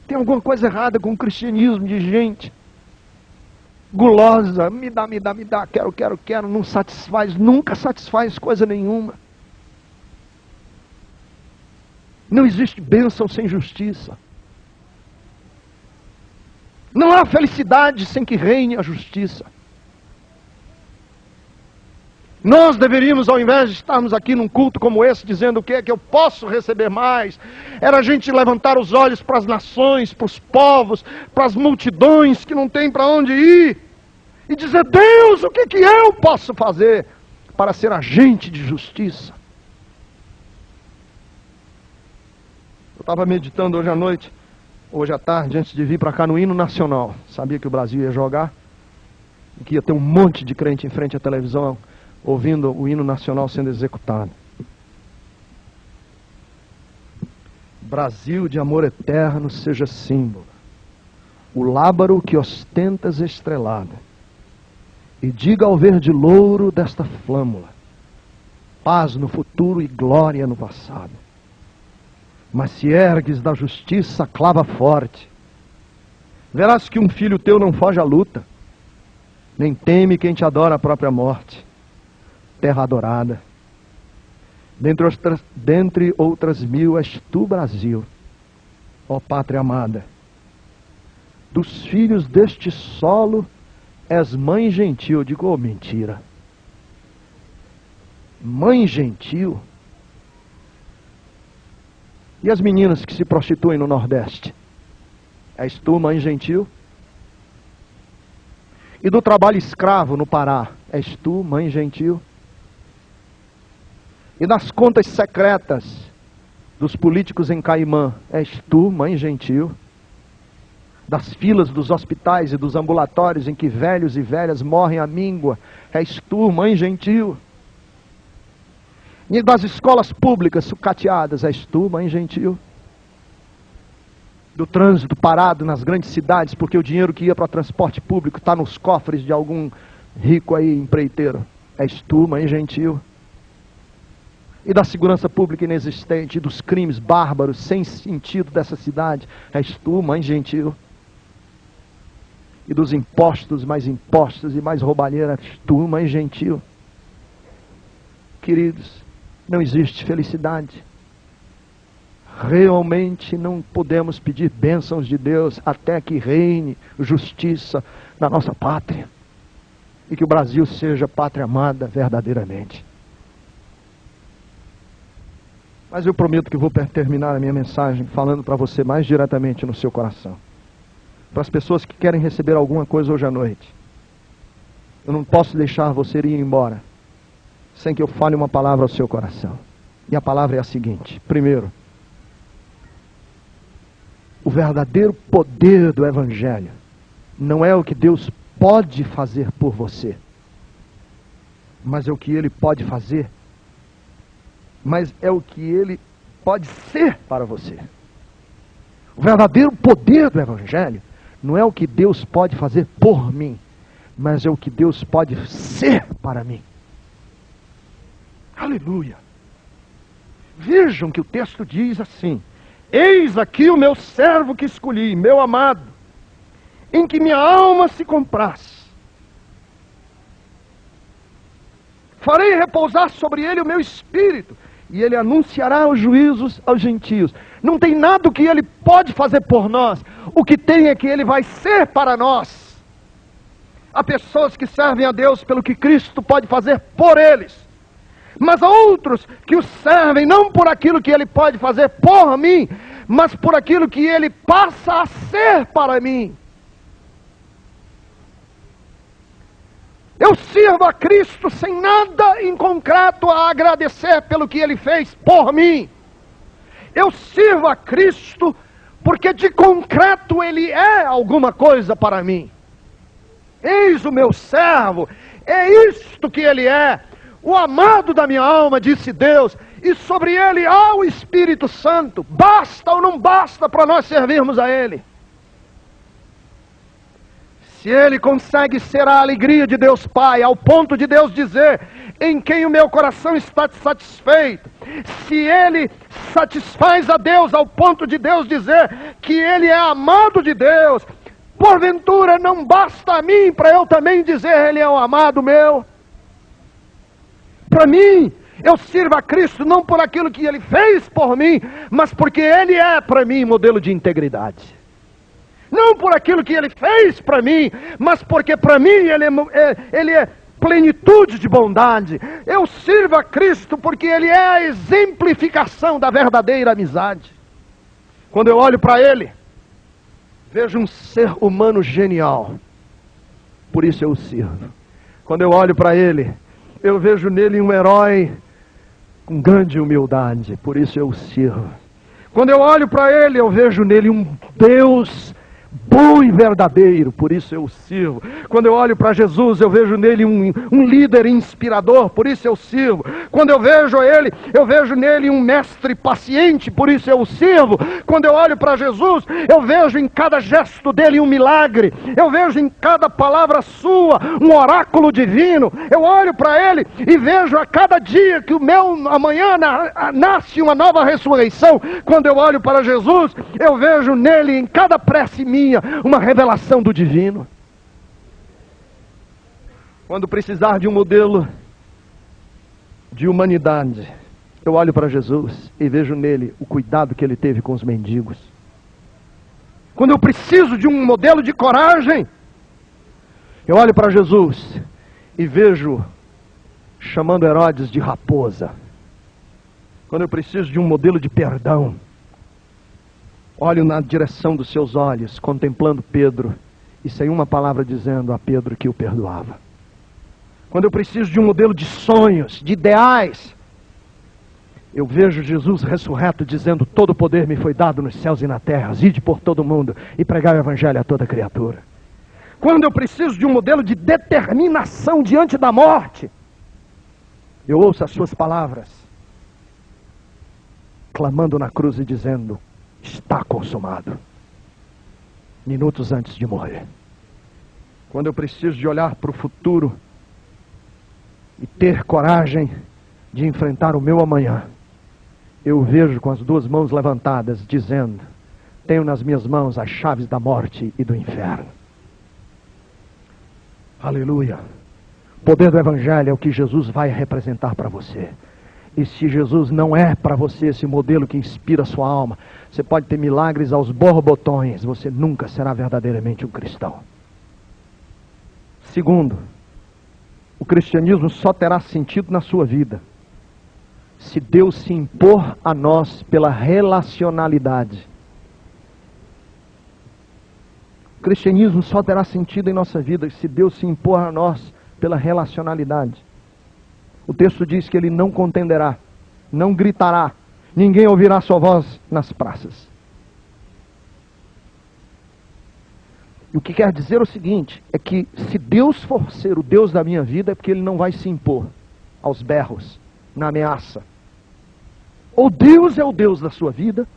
C: Tem alguma coisa errada com o cristianismo de gente gulosa, me dá, quero, não satisfaz, nunca satisfaz coisa nenhuma. Não existe bênção sem justiça. Não há felicidade sem que reine a justiça. Nós deveríamos, ao invés de estarmos aqui num culto como esse, dizendo o que é que eu posso receber mais, era a gente levantar os olhos para as nações, para os povos, para as multidões que não tem para onde ir, e dizer, Deus, o que que eu posso fazer para ser agente de justiça? Eu estava meditando hoje à noite, hoje à tarde, antes de vir para cá no hino nacional. Sabia que o Brasil ia jogar, e que ia ter um monte de crente em frente à televisão, ouvindo o hino nacional sendo executado. Brasil de amor eterno seja símbolo, o lábaro que ostentas estrelada, e diga ao verde louro desta flâmula, paz no futuro e glória no passado. Mas se ergues da justiça, clava forte, verás que um filho teu não foge à luta, nem teme quem te adora a própria morte. Terra adorada, dentre outras mil és tu, Brasil, ó pátria amada. Dos filhos deste solo és mãe gentil. Eu digo, oh, mentira. Mãe gentil? E as meninas que se prostituem no Nordeste? És tu, mãe gentil? E do trabalho escravo no Pará? És tu, mãe gentil? E das contas secretas dos políticos em Caimã, és tu, mãe gentil? Das filas dos hospitais e dos ambulatórios em que velhos e velhas morrem à míngua, és tu, mãe gentil? E das escolas públicas sucateadas, és tu, mãe gentil? Do trânsito parado nas grandes cidades, porque o dinheiro que ia para o transporte público está nos cofres de algum rico aí, empreiteiro, és tu, mãe gentil? E da segurança pública inexistente, e dos crimes bárbaros, sem sentido dessa cidade, és tu, mãe gentil? E dos impostos e mais roubalheira, és tu, mãe gentil? Queridos, não existe felicidade. Realmente não podemos pedir bênçãos de Deus até que reine justiça na nossa pátria. E que o Brasil seja pátria amada verdadeiramente. Mas eu prometo que vou terminar a minha mensagem falando para você mais diretamente no seu coração. Para as pessoas que querem receber alguma coisa hoje à noite. Eu não posso deixar você ir embora sem que eu fale uma palavra ao seu coração. E a palavra é a seguinte: primeiro, o verdadeiro poder do Evangelho não é o que Deus pode fazer por você, mas é o que Ele pode fazer, mas é o que Ele pode ser para você. O verdadeiro poder do Evangelho não é o que Deus pode fazer por mim, mas é o que Deus pode ser para mim. Aleluia! Vejam que o texto diz assim: eis aqui o meu servo que escolhi, meu amado, em que minha alma se compraz. Farei repousar sobre ele o meu espírito, e ele anunciará os juízos aos gentios. Não tem nada que ele pode fazer por nós, o que tem é que ele vai ser para nós. Há pessoas que servem a Deus pelo que Cristo pode fazer por eles, mas há outros que o servem não por aquilo que ele pode fazer por mim, mas por aquilo que ele passa a ser para mim. Eu sirvo a Cristo sem nada em concreto a agradecer pelo que Ele fez por mim. Eu sirvo a Cristo porque de concreto Ele é alguma coisa para mim. Eis o meu servo, é isto que Ele é. O amado da minha alma, disse Deus, e sobre Ele há o Espírito Santo. Basta ou não basta para nós servirmos a Ele? Se Ele consegue ser a alegria de Deus Pai, ao ponto de Deus dizer, em quem o meu coração está satisfeito. Se Ele satisfaz a Deus, ao ponto de Deus dizer que Ele é amado de Deus, porventura não basta a mim para eu também dizer, Ele é o amado meu? Para mim, eu sirvo a Cristo não por aquilo que Ele fez por mim, mas porque Ele é para mim modelo de integridade. Não por aquilo que Ele fez para mim, mas porque para mim Ele é plenitude de bondade. Eu sirvo a Cristo porque Ele é a exemplificação da verdadeira amizade. Quando eu olho para Ele, vejo um ser humano genial. Por isso eu o sirvo. Quando eu olho para Ele, eu vejo nele um herói com grande humildade. Por isso eu o sirvo. Quando eu olho para Ele, eu vejo nele um Deus bom e verdadeiro, por isso eu o sirvo. Quando eu olho para Jesus, eu vejo nele um líder inspirador, por isso eu sirvo. Quando eu vejo ele, eu vejo nele um mestre paciente, por isso eu o sirvo. Quando eu olho para Jesus, eu vejo em cada gesto dele um milagre. Eu vejo em cada palavra sua um oráculo divino. Eu olho para ele e vejo a cada dia que o meu amanhã nasce uma nova ressurreição. Quando eu olho para Jesus, eu vejo nele em cada prece minha uma revelação do divino. Quando precisar de um modelo de humanidade, eu olho para Jesus e vejo nele o cuidado que ele teve com os mendigos. Quando eu preciso de um modelo de coragem, eu olho para Jesus e vejo chamando Herodes de raposa. Quando eu preciso de um modelo de perdão, olho na direção dos seus olhos, contemplando Pedro, e sem uma palavra dizendo a Pedro que o perdoava. Quando eu preciso de um modelo de sonhos, de ideais, eu vejo Jesus ressurreto dizendo, todo o poder me foi dado nos céus e na terra, ide por todo mundo e pregai o evangelho a toda criatura. Quando eu preciso de um modelo de determinação diante da morte, eu ouço as suas palavras, clamando na cruz e dizendo, está consumado, minutos antes de morrer. Quando eu preciso de olhar para o futuro e ter coragem de enfrentar o meu amanhã, eu vejo com as duas mãos levantadas, dizendo, tenho nas minhas mãos as chaves da morte e do inferno. Aleluia. O poder do evangelho é o que Jesus vai representar para você. E se Jesus não é para você esse modelo que inspira a sua alma, você pode ter milagres aos borbotões, você nunca será verdadeiramente um cristão. Segundo, o cristianismo só terá sentido na sua vida se Deus se impor a nós pela relacionalidade. O cristianismo só terá sentido em nossa vida se Deus se impor a nós pela relacionalidade. O texto diz que ele não contenderá, não gritará, ninguém ouvirá sua voz nas praças. E o que quer dizer o seguinte, é que se Deus for ser o Deus da minha vida, é porque Ele não vai se impor aos berros, na ameaça. Ou Deus é o Deus da sua vida,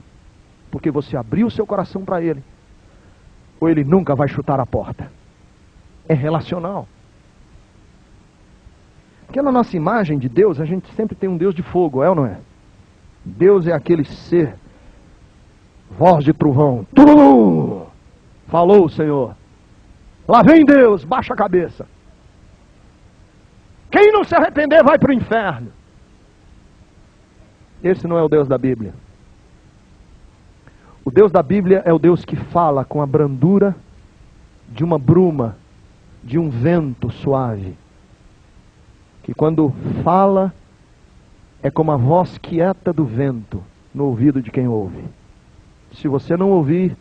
C: porque você abriu o seu coração para Ele, ou Ele nunca vai chutar a porta. É relacional. Porque na nossa imagem de Deus, a gente sempre tem um Deus de fogo, é ou não é? Deus é aquele ser, voz de trovão, tudo. Falou o Senhor. Lá vem Deus, baixa a cabeça. Quem não se arrepender vai para o inferno. Esse não é o Deus da Bíblia. O Deus da Bíblia é o Deus que fala com a brandura de uma bruma, de um vento suave. Que quando fala, é como a voz quieta do vento no ouvido de quem ouve. Se você não ouvir,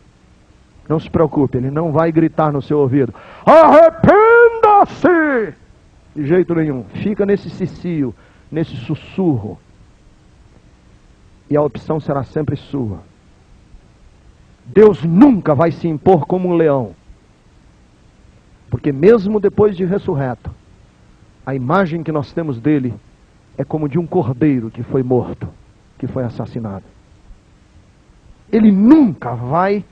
C: não se preocupe, Ele não vai gritar no seu ouvido: arrependa-se! De jeito nenhum. Fica nesse cicio, nesse sussurro. E a opção será sempre sua. Deus nunca vai se impor como um leão. Porque mesmo depois de ressurreto, a imagem que nós temos dele é como de um cordeiro que foi morto, que foi assassinado. Ele nunca vai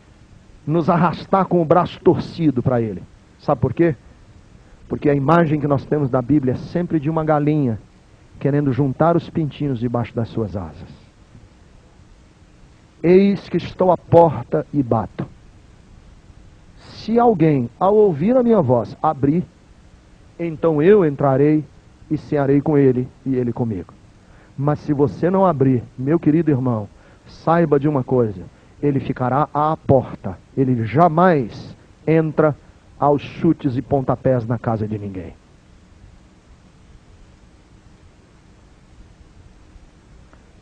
C: nos arrastar com o braço torcido para Ele. Sabe por quê? Porque a imagem que nós temos da Bíblia é sempre de uma galinha querendo juntar os pintinhos debaixo das suas asas. Eis que estou à porta e bato. Se alguém, ao ouvir a minha voz, abrir, então eu entrarei e cearei com ele e ele comigo. Mas se você não abrir, meu querido irmão, saiba de uma coisa: ele ficará à porta. Ele jamais entra aos chutes e pontapés na casa de ninguém.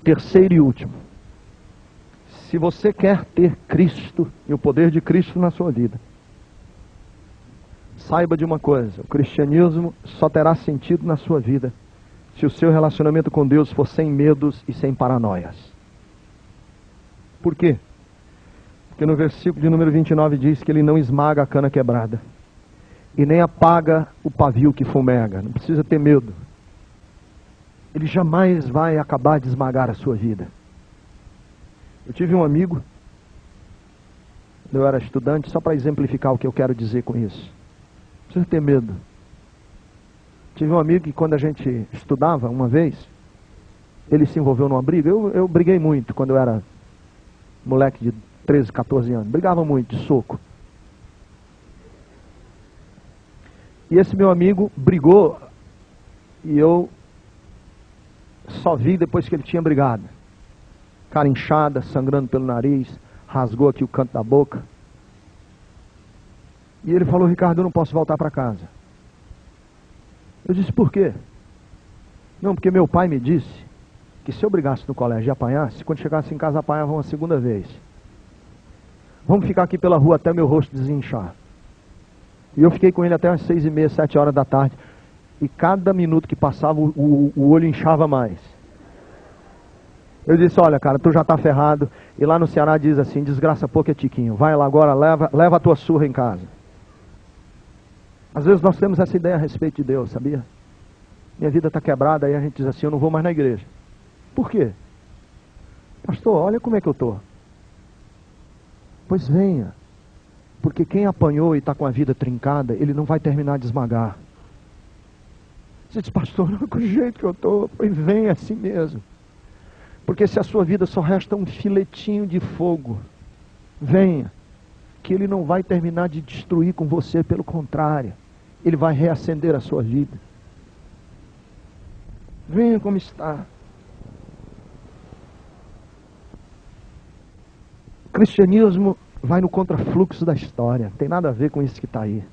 C: Terceiro e último. Se você quer ter Cristo e o poder de Cristo na sua vida, saiba de uma coisa: o cristianismo só terá sentido na sua vida se o seu relacionamento com Deus for sem medos e sem paranoias. Por quê? Porque no versículo de número 29 diz que Ele não esmaga a cana quebrada e nem apaga o pavio que fumega. Não precisa ter medo. Ele jamais vai acabar de esmagar a sua vida. Eu tive um amigo, quando eu era estudante, só para exemplificar o que eu quero dizer com isso. Não precisa ter medo. Tive um amigo que, quando a gente estudava uma vez, ele se envolveu numa briga. Eu briguei muito quando eu era moleque de 13, 14 anos. Brigava muito, de soco. E esse meu amigo brigou e eu só vi depois que ele tinha brigado. Cara inchada, sangrando pelo nariz, rasgou aqui o canto da boca. E ele falou: Ricardo, eu não posso voltar para casa. Eu disse: por quê? Não, porque meu pai me disse que se eu brigasse no colégio e apanhasse, quando chegasse em casa apanhava uma segunda vez. Vamos ficar aqui pela rua até meu rosto desinchar. E eu fiquei com ele até as 6h30, 7 horas da tarde. E cada minuto que passava o olho inchava mais. Eu disse: olha, cara, tu já tá ferrado. E lá no Ceará diz assim: desgraça pouco é tiquinho. Vai lá agora, leva a tua surra em casa. Às vezes nós temos essa ideia a respeito de Deus, sabia? Minha vida está quebrada, aí a gente diz assim: eu não vou mais na igreja. Por quê? Pastor, olha como é que eu estou. Pois venha. Porque quem apanhou e está com a vida trincada, ele não vai terminar de esmagar. Você diz: pastor, não é com o jeito que eu estou. Pois venha assim mesmo. Porque se a sua vida só resta um filetinho de fogo, venha. Que ele não vai terminar de destruir com você, pelo contrário, ele vai reacender a sua vida. Venha como está. O cristianismo vai no contrafluxo da história, não tem nada a ver com isso que está aí.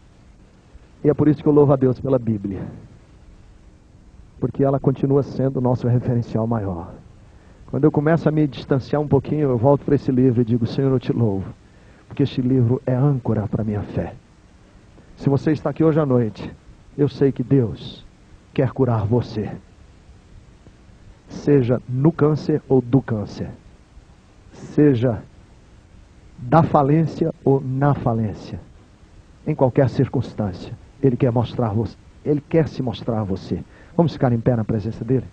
C: E é por isso que eu louvo a Deus pela Bíblia, porque ela continua sendo o nosso referencial maior. Quando eu começo a me distanciar um pouquinho, eu volto para esse livro e digo: Senhor, eu te louvo, porque este livro é âncora para a minha fé. Se você está aqui hoje à noite, eu sei que Deus quer curar você.
B: seja no câncer ou do câncer, seja da falência ou na falência, em qualquer circunstância, Ele quer se mostrar a você. Vamos ficar em pé na presença dEle?